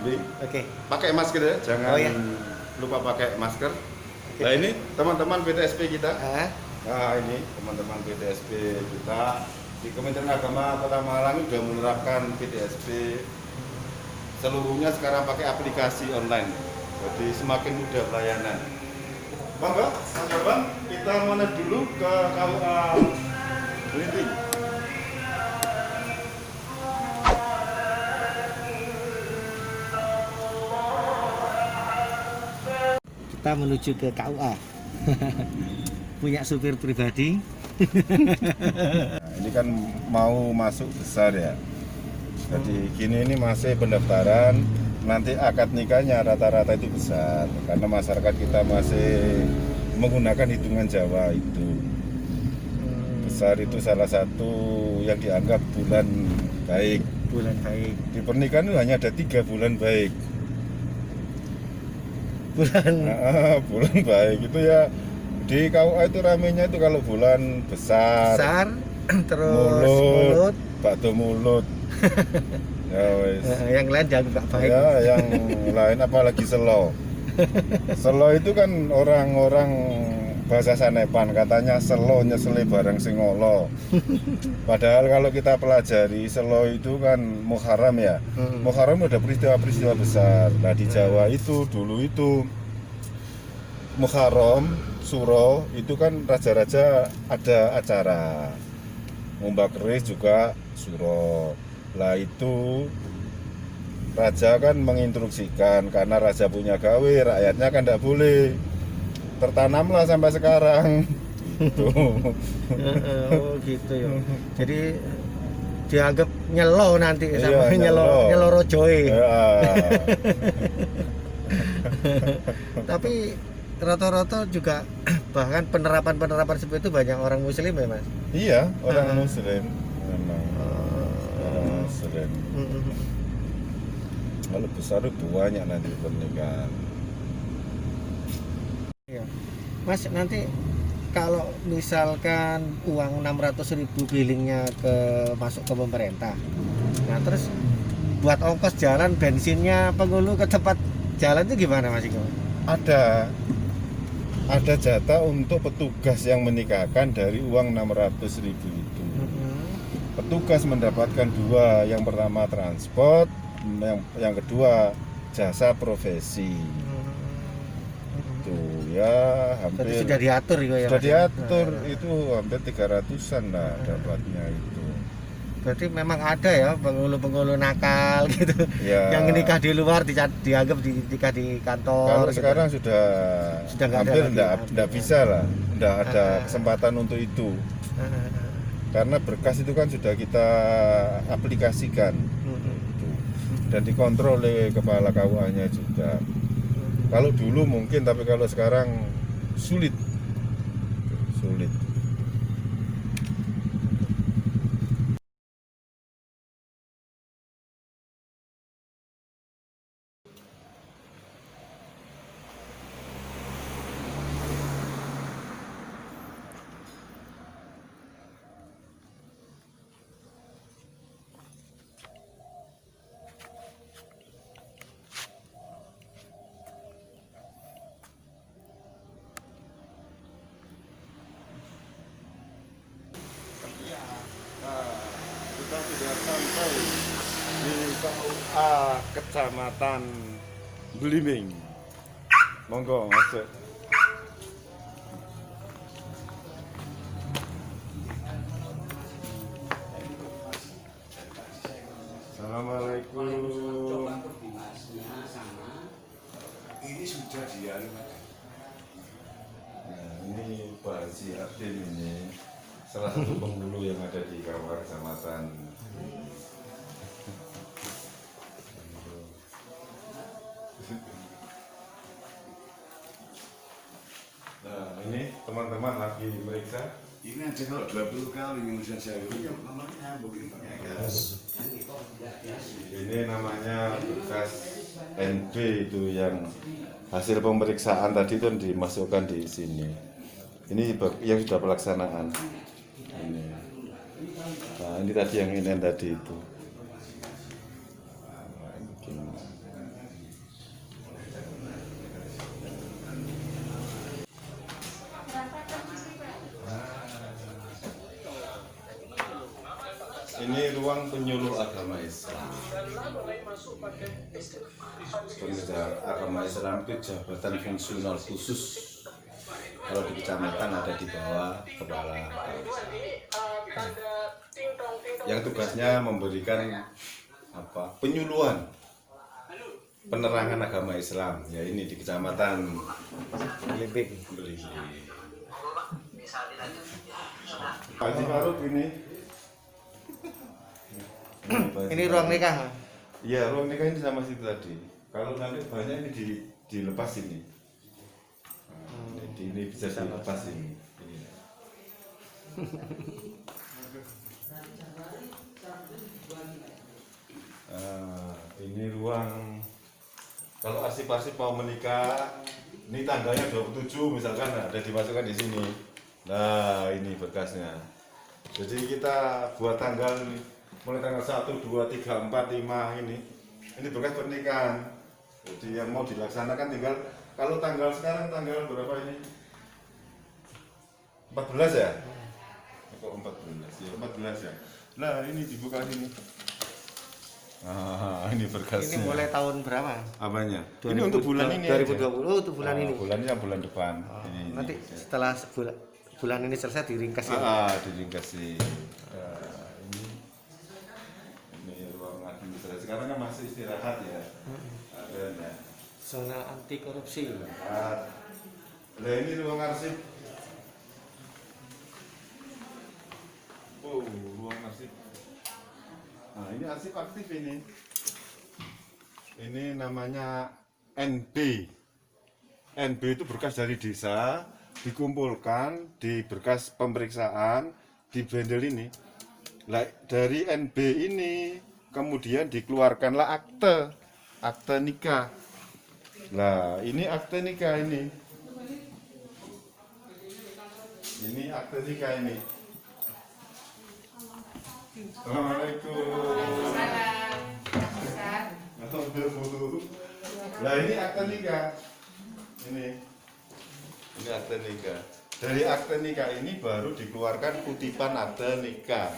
Jadi Oke. pakai masker ya, jangan Oh, ya. lupa pakai masker. Oke. Nah ini teman-teman PTSP kita. Ah, Nah ini teman-teman PTSP kita di Kementerian Agama Kota Malang sudah menerapkan PTSP seluruhnya sekarang pakai aplikasi online. Jadi semakin mudah pelayanan. Bangga, Mas Bambang, kita mana dulu ke KUA Belimbing. kita menuju ke KUA. Punya supir pribadi. Nah, ini kan mau masuk besar ya. Jadi gini ini masih pendaftaran, nanti akad nikahnya rata-rata itu besar karena masyarakat kita masih menggunakan hitungan Jawa itu. Besar itu salah satu yang dianggap bulan baik. Bulan baik. Di pernikahan itu hanya ada 3 bulan baik. Bulan baik itu ya di KUA itu ramenya itu kalau bulan besar, Terus mulut, bakto mulut. Ya wes. Yang lain jangan nggak baik. Ya, yang lain apalagi selo. Selo itu kan orang-orang bahasa Sanepan katanya selo nyeseli barang sing olo. Padahal kalau kita pelajari selo itu kan Muharram ya. Muharram udah peristiwa-peristiwa besar. Nah di Jawa itu dulu itu Muharram, Suro itu kan raja-raja ada acara. Ngumba keris juga Suro. Lah itu raja kan menginstruksikan karena raja punya gawe, rakyatnya kan tidak boleh. Tertanamlah sampai sekarang. Gitu. Oh gitu ya. Jadi dianggap nyelo nanti sama Iya, nyelo rojoe. Ya. Tapi rata-rata juga bahkan penerapan seperti itu banyak orang muslim ya Mas. Iya, orang muslim. Memang orang muslim. Kalau besar itu banyak nanti pernikahan. Iya. Mas nanti kalau misalkan uang 600.000 billingnya masuk ke pemerintah, nah terus buat ongkos jalan bensinnya penghulu ke tempat jalan itu gimana Mas Iko? Ada jatah untuk petugas yang menikahkan dari uang 600.000 itu. Petugas mendapatkan 2, yang pertama transport, yang kedua jasa profesi. Itu ya hampir Berarti sudah diatur ya sudah Mas, ya? diatur itu hampir 300-an lah dapatnya itu. Berarti memang ada ya penghulu nakal gitu. Ya. Yang nikah di luar dianggap nikah di kantor. Kalau gitu. sekarang sudah nggak ada hampir lagi. enggak bisa lah, enggak ada kesempatan untuk itu. Karena berkas itu kan sudah kita aplikasikan dan dikontrol oleh kepala KUA-nya juga. Kalau dulu mungkin, tapi kalau sekarang sulit. Kita sudah sampai di KUA Kecamatan Belimbing. Monggo masuk. Assalamualaikum. Ini sudah dia. Nah, ini Pak Haji Adin ini salah satu penghulu yang ada di KUA Kecamatan. Nah, ini teman-teman lagi meriksa. Ini aja kalau 20 kali mengusia saya itu yang namanya begini pakai gas. Ini namanya bekas NB itu yang hasil pemeriksaan tadi itu dimasukkan di sini. Ini yang sudah pelaksanaan. Ini. Nah, ini tadi yang ini tadi itu. Ini ruang penyuluh agama Islam. Penyuluh agama Islam itu jabatan fungsional khusus. Kalau di kecamatan ada di bawah kepala yang tugasnya memberikan penyuluhan penerangan agama Islam. Ya ini di kecamatan Belimbing. Haji Faruk ini. Ini ruang nikah. Iya, ruang nikah ini sama situ tadi. Kalau nanti banyak ini dilepas ini. Ini bisa dilepas ini. Ini ruang kalau arsip-arsip mau menikah, ini tanggalnya 27 misalkan ada dimasukkan di sini. Nah, ini berkasnya. Jadi kita buat tanggal mulai tanggal 1, 2, 3, 4, 5 ini berkas pernikahan. Jadi yang mau dilaksanakan tinggal kalau tanggal sekarang tanggal berapa ini? 14 ya? Kok 14 ya? 14 ya. Nah, ini dibuka sini. Ini berkasnya. Ini mulai tahun berapa? Apanya? Ini untuk bulan ini 2020. aja. Oh, untuk bulan ini. Bulan ini yang bulan depan. Nanti setelah bulan ini selesai diringkas ya. Diringkas sih. Ini ruang administrasi. Sekarang kan masih istirahat ya. Ada ya. Zona anti korupsi. Nah, ini ruang arsip. Oh, ruang arsip. Nah, ini arsip aktif ini. Ini namanya NB. NB itu berkas dari desa, dikumpulkan di berkas pemeriksaan, di bendel ini. Nah, dari NB ini kemudian dikeluarkanlah akte nikah. Nah, ini akte nikah ini. Ini akte nikah ini. Assalamualaikum. Nah, ini akte nikah. Ini akte nikah. Dari akte nikah ini baru dikeluarkan kutipan akte nikah.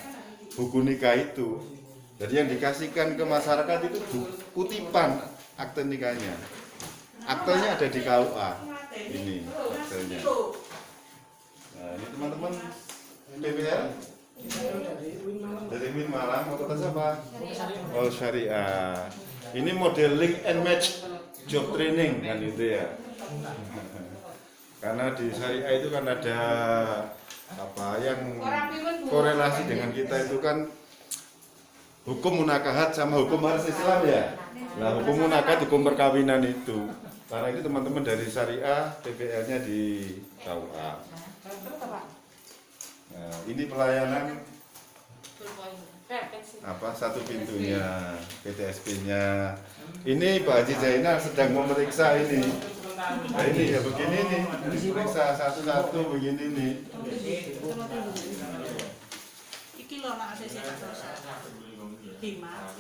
Buku nikah itu. Jadi yang dikasihkan ke masyarakat itu kutipan akte nikahnya. Aktenya ada di KUA. Ini aktenya. Nah, ini teman-teman PPL dari Win Malang, mau kota siapa? Oh, Syariah. Ini model link and match job training kan itu ya. Karena di Syariah itu kan ada yang korelasi dengan kita itu kan hukum munakahat sama hukum waris Islam ya. Nah, hukum munakahat hukum perkawinan itu. Karena itu teman-teman dari Syariah PPL-nya di KUA. Nah, ini pelayanan satu pintunya, PTSP-nya. Ini Pak Haji Zainal sedang memeriksa ini. Nah, ini ya begini nih, periksa satu-satu begini nih. Iki lho nak ACC Bima.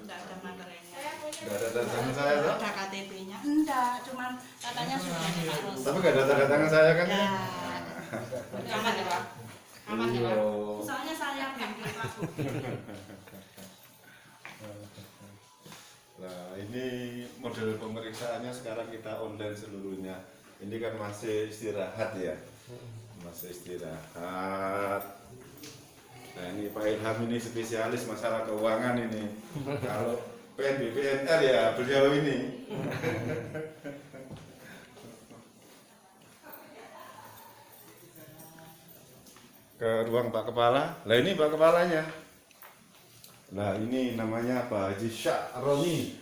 Enggak ada materinya. Enggak ada tanda tangan saya toh? Ada KTP-nya. Enggak, cuman katanya sudah diurus. Tapi enggak ada tanda tangan saya kan? Ya. Aman ya, Pak? Aman ya, Pak? Soalnya saya bengkel Pak. Nah, ini model pemeriksaannya sekarang kita online seluruhnya. Ini kan masih istirahat ya. Masih istirahat. Nah, ini Pak Ilham ini spesialis masalah keuangan ini. Kalau PNB PNR ya beliau ini. Ke ruang Pak Kepala. Lah ini Pak Kepalanya. Nah, ini namanya Pak Haji Sya'roni.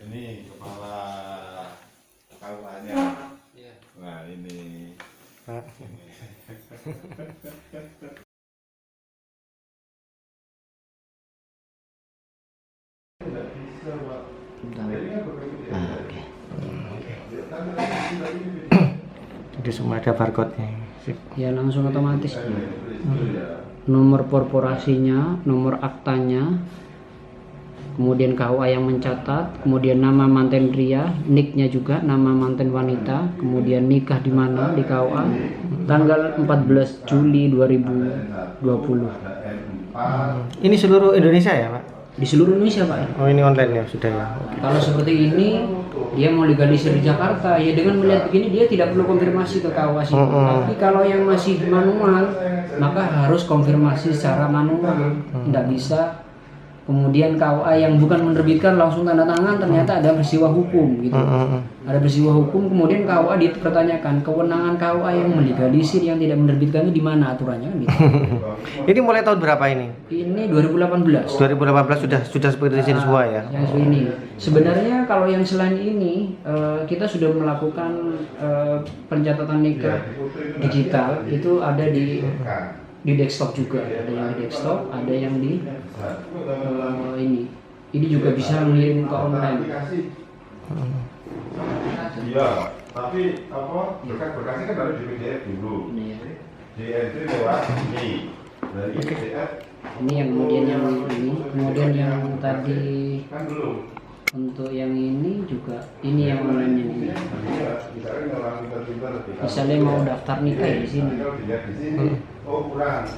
Ini kepala KUA-nya. Nah, ini. Jadi semua ada barcode-nya. Ya langsung otomatis. Nomor korporasinya, nomor aktanya, kemudian KUA yang mencatat, kemudian nama manten pria, nicknya juga nama manten wanita, kemudian nikah di mana di KUA, tanggal 14 Juli 2020. Ini seluruh Indonesia ya, Pak? Di seluruh Indonesia, Pak. Oh, ini online ya sudah ya. Oke. Kalau seperti ini dia mau legalisir di Jakarta, ya dengan melihat begini dia tidak perlu konfirmasi ke KUA situ. Tapi kalau yang masih manual, maka harus konfirmasi secara manual. Tidak bisa kemudian KUA yang bukan menerbitkan langsung tanda tangan, ternyata ada peristiwa hukum gitu. Ada peristiwa hukum, kemudian KUA dipertanyakan kewenangan KUA yang melegalisir yang tidak menerbitkan itu di mana aturannya kan gitu. Ini mulai tahun berapa ini? Ini 2018. 2018 sudah seperti di sini semua ya. Yang ini sebenarnya kalau yang selain ini kita sudah melakukan pencatatan nikah digital itu ada di desktop juga, ada yang di desktop, ada yang di ini juga bisa ngirim ke online. Iya, tapi apa berkas-berkasnya kan harus di PDF dulu. Di entry lewat ini. Dari PDF Ini yang kemudian yang ini, kemudian yang tadi kan belum. untuk yang ini juga ini yang online ini. Misalnya mau daftar nikah di sini.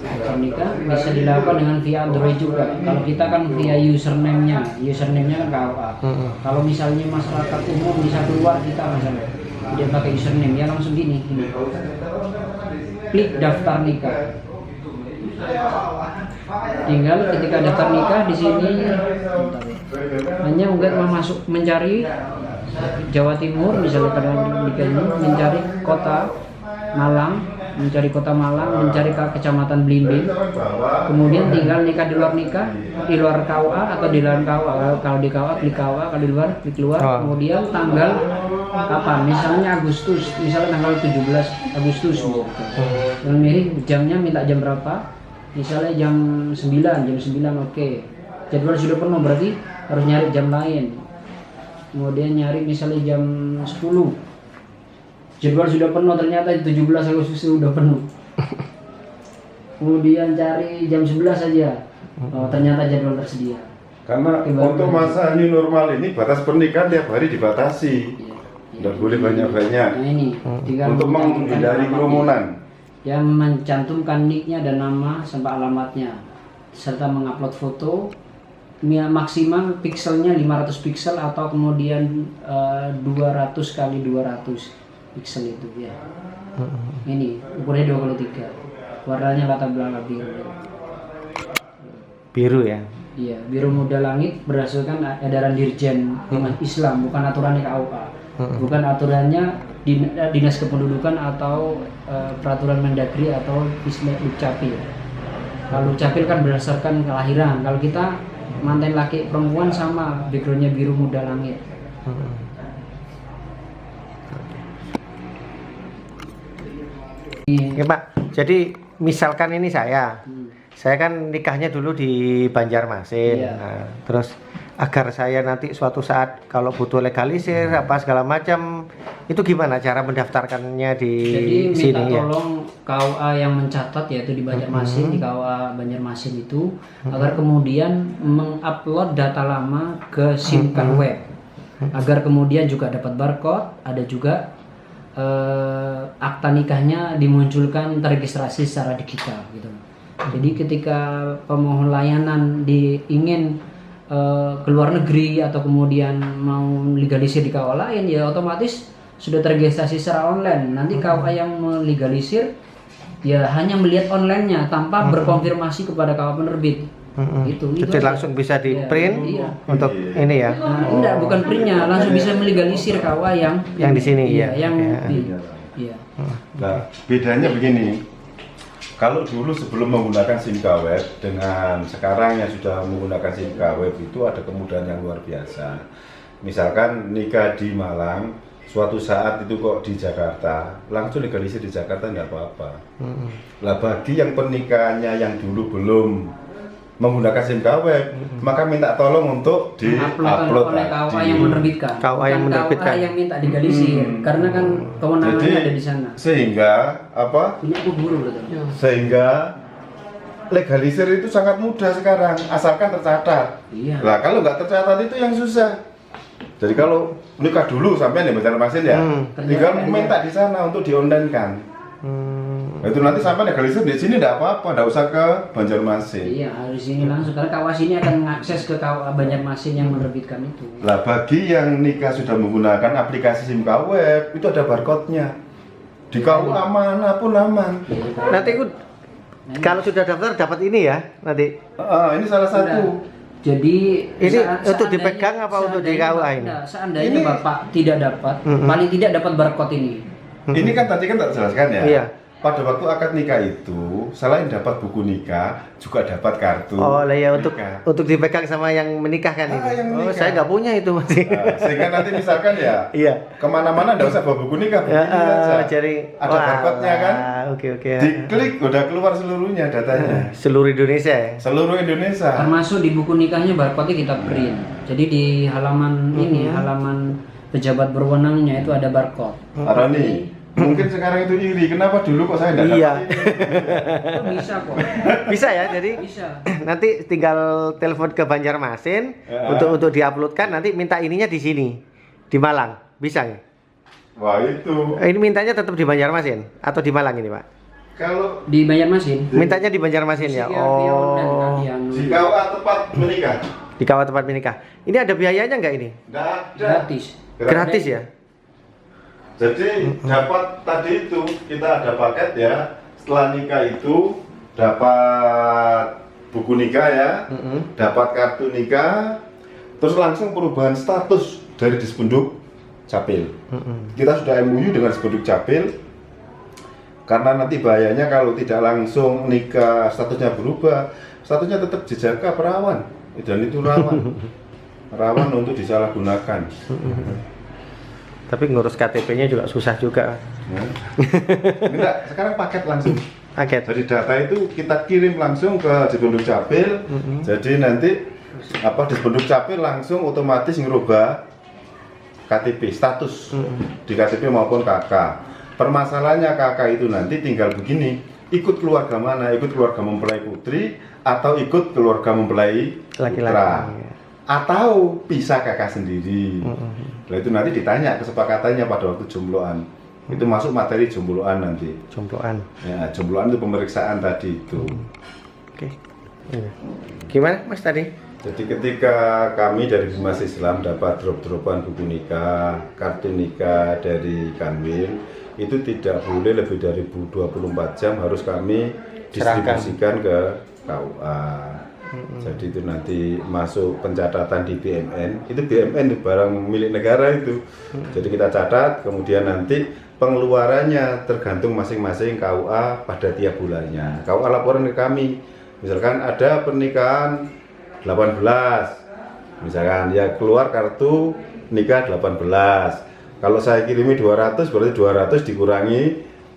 Daftar nikah bisa dilakukan dengan via Android juga. Kalau kita kan via username-nya kan KUA. Kalau misalnya masyarakat umum bisa keluar kita misalnya dia pakai username ya langsung gini. Klik daftar nikah. Tinggal ketika daftar nikah di sini hanya masuk mencari Jawa Timur misalnya pada nikah ini mencari kota Malang, mencari kecamatan Blimbing, kemudian tinggal nikah di luar KUA atau di dalam KUA. Kalau di KUA klik KUA, kalau di luar klik luar, kemudian tanggal kapan, misalnya Agustus, misalnya tanggal 17 Agustus gitu. Dan mirip jamnya minta jam berapa, misalnya jam 9 oke. Jadwal sudah penuh berarti harus nyari jam lain. Kemudian nyari misalnya jam 10. Jadwal sudah penuh, ternyata 17 Agustus sudah penuh. Kemudian cari jam 11 saja. Oh, ternyata jadwal tersedia. Karena untuk masa new normal ini batas pernikahan tiap hari dibatasi. Tidak boleh banyak-banyak. Nah ini, Untuk menghindari kerumunan. Yang mencantumkan nicknya dan nama sampai alamatnya, serta mengupload foto. Maksimal pixelnya 500 pixel atau kemudian 200 kali 200 pixel itu ya. Ini ukurannya 2x3. Warnanya latar belakang biru. Biru ya. Iya, biru muda langit berdasarkan edaran Dirjen Islam, bukan aturannya KUA. Bukan aturannya Dinas Kependudukan atau peraturan Mendagri atau istilah Dukcapil. Kalau Dukcapil kan berdasarkan kelahiran. Kalau kita mantan laki perempuan sama, backgroundnya biru muda langit. Oke Pak, jadi misalkan ini saya kan nikahnya dulu di Banjarmasin. Iya. Nah, terus agar saya nanti suatu saat kalau butuh legalisir apa segala macam, itu gimana cara mendaftarkannya di Jadi sini minta ya? tolong KUA yang mencatat yaitu di Banjarmasin, di KUA Banjarmasin itu agar kemudian mengupload data lama ke SIM card web. Agar kemudian juga dapat barcode, ada juga akta nikahnya dimunculkan terregistrasi secara digital gitu. Jadi ketika pemohon layanan ingin ke luar negeri atau kemudian mau legalisir di KUA lain, ya otomatis sudah terregistrasi secara online. Nanti KUA yang melegalisir ya hanya melihat online-nya tanpa berkonfirmasi kepada KUA penerbit. Jadi langsung bisa di print untuk ini ya. Nah, enggak, bukan printnya, langsung bisa melegalisir KUA yang di sini iya, ya. yang Ya. Nah, bedanya begini. Kalau dulu sebelum menggunakan SIM web dengan sekarang yang sudah menggunakan SIM web itu ada kemudahan yang luar biasa. Misalkan nikah di Malang, suatu saat itu kok di Jakarta, langsung legalisir di Jakarta nggak apa-apa. Lah bagi yang pernikahannya yang dulu belum menggunakan SIM web, maka minta tolong untuk di-upload oleh KUA yang menerbitkan. KUA yang menerbitkan. KUA yang minta digalisir, karena kan kewenangannya ada di sana. Sehingga apa? Punya guru betul. Sehingga legalisir itu sangat mudah sekarang, asalkan tercatat. Iya. Lah kalau nggak tercatat itu yang susah. Jadi kalau nikah dulu sampai di Banjarmasin ya, tinggal minta di sana untuk di online kan. Nah, itu nanti sampai legalisir di sini tidak apa-apa, tidak usah ke Banjarmasin. Iya, di sini langsung karena KUA sini akan mengakses ke KUA Banjarmasin yang menerbitkan itu. Lah bagi yang nikah sudah menggunakan aplikasi SIM KWeb itu ada barcode-nya. Di KUA manapun aman. Nanti aku kalau sudah daftar dapat ini ya nanti. Ini salah satu. Jadi Ini untuk dipegang apa untuk di KUA ini? Seandainya Ini- Bapak tidak dapat, paling tidak dapat barcode ini. Ini kan tadi kan tak jelaskan ya. Iya. Pada waktu akad nikah itu, selain dapat buku nikah, juga dapat kartu. Oh lah ya untuk nikah. dipegang sama yang menikahkan ini. Yang Oh menikah. saya nggak punya itu masih. Nah, sehingga nanti misalkan ya, Iya. kemana-mana nggak usah bawa buku nikah, buku ini aja. Jadi Ada barcode-nya kan? Oke. Diklik udah keluar seluruhnya datanya. Seluruh Indonesia ya. Seluruh Indonesia. Termasuk di buku nikahnya barcode-nya kita print. Jadi di halaman ini, halaman pejabat berwenangnya itu ada barcode. Aroni, mungkin sekarang itu iri. Kenapa dulu kok saya nggak Iya. dapat ini? Oh, bisa kok. Bisa ya. Jadi Bisa. nanti tinggal telepon ke Banjarmasin Ya. untuk diuploadkan, nanti minta ininya di sini di Malang. Bisa ya? Wah itu. Ini mintanya tetap di Banjarmasin atau di Malang ini, Pak? Kalau Di Banjarmasin. Mintanya di Banjarmasin ya. Oh. di KUA tempat menikah, Di kawat tempat menikah. Ini ada biayanya nggak ini? nggak ada. Gratis. Gratis ya? Jadi dapat tadi itu kita ada paket ya. Setelah nikah itu dapat buku nikah ya, dapat kartu nikah, terus langsung perubahan status dari Dispenduk Capil. Kita sudah MOU dengan Dispenduk Capil. Karena nanti bahayanya kalau tidak langsung nikah statusnya berubah, statusnya tetap dijangka perawan. Dan itu rawan. Rawan untuk disalahgunakan. Tapi ngurus KTP-nya juga susah juga. Ya. Enggak, sekarang paket langsung. Paket. Jadi data itu kita kirim langsung ke Dispenduk Capil. Jadi nanti Dispenduk Capil langsung otomatis ngerubah KTP status di KTP maupun KK. Permasalahannya KK itu nanti tinggal begini, ikut keluarga mana? Ikut keluarga mempelai putri atau ikut keluarga mempelai putra? Laki-laki. Atau pisah kakak sendiri. Nah itu nanti ditanya kesepakatannya pada waktu jombloan. Itu masuk materi jombloan nanti. Jombloan. Ya, jombloan itu pemeriksaan tadi itu. Oke. Iya. Gimana Mas tadi? Jadi ketika kami dari Bimas Islam dapat drop-dropan buku nikah, kartu nikah dari Kanwil, itu tidak boleh lebih dari 24 jam harus kami distribusikan ke KUA. Jadi itu nanti masuk pencatatan di BMN. Itu BMN itu barang milik negara itu. Jadi kita catat, kemudian nanti pengeluarannya tergantung masing-masing KUA pada tiap bulannya. KUA laporan ke kami. Misalkan ada pernikahan 18. Misalkan ya keluar kartu nikah 18. Kalau saya kirimi 200 berarti 200 dikurangi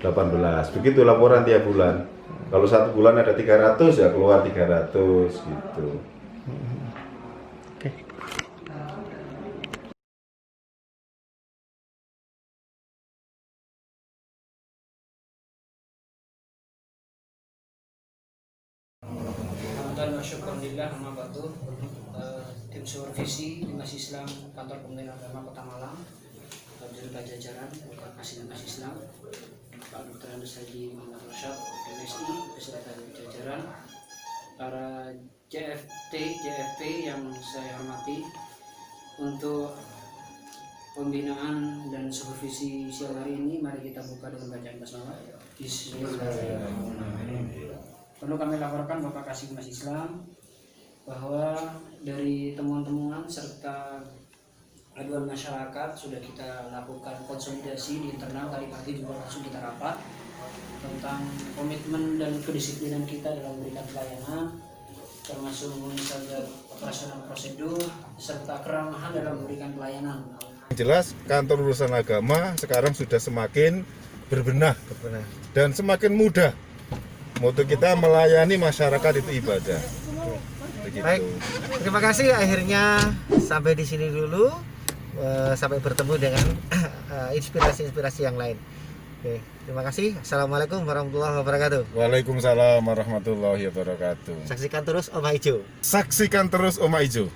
18. Begitu laporan tiap bulan. Kalau satu bulan ada 300 ya keluar 300 gitu. Oke. Alhamdulillah, tim supervisi Bimas Islam Kantor Kementerian Agama Kota Malang, beserta jajaran Kasih Bimas Islam, Pak Dr. Andes Haji Muhammad Rosyad, MSI, beserta jajaran, para JFP yang saya hormati, untuk pembinaan dan supervisi siang hari ini, mari kita buka dengan bacaan basmalah. Bismillahirrahmanirrahim. Perlu kami laporkan Bapak Kasih Bimas Islam bahwa dari temuan-temuan serta aduan masyarakat sudah kita lakukan konsolidasi di internal. Tadi pagi juga langsung kita rapat tentang komitmen dan kedisiplinan kita dalam memberikan pelayanan, termasuk misalnya operasional prosedur serta keramahan dalam memberikan pelayanan. Jelas kantor urusan agama sekarang sudah semakin berbenah dan semakin mudah. Moto kita melayani masyarakat itu ibadah. Begitu. Baik. Terima kasih, akhirnya sampai di sini dulu. Sampai bertemu dengan inspirasi-inspirasi yang lain. Oke, terima kasih. Assalamualaikum warahmatullahi wabarakatuh. Waalaikumsalam warahmatullahi wabarakatuh. Saksikan terus Oma Ijo. Saksikan terus Oma Ijo.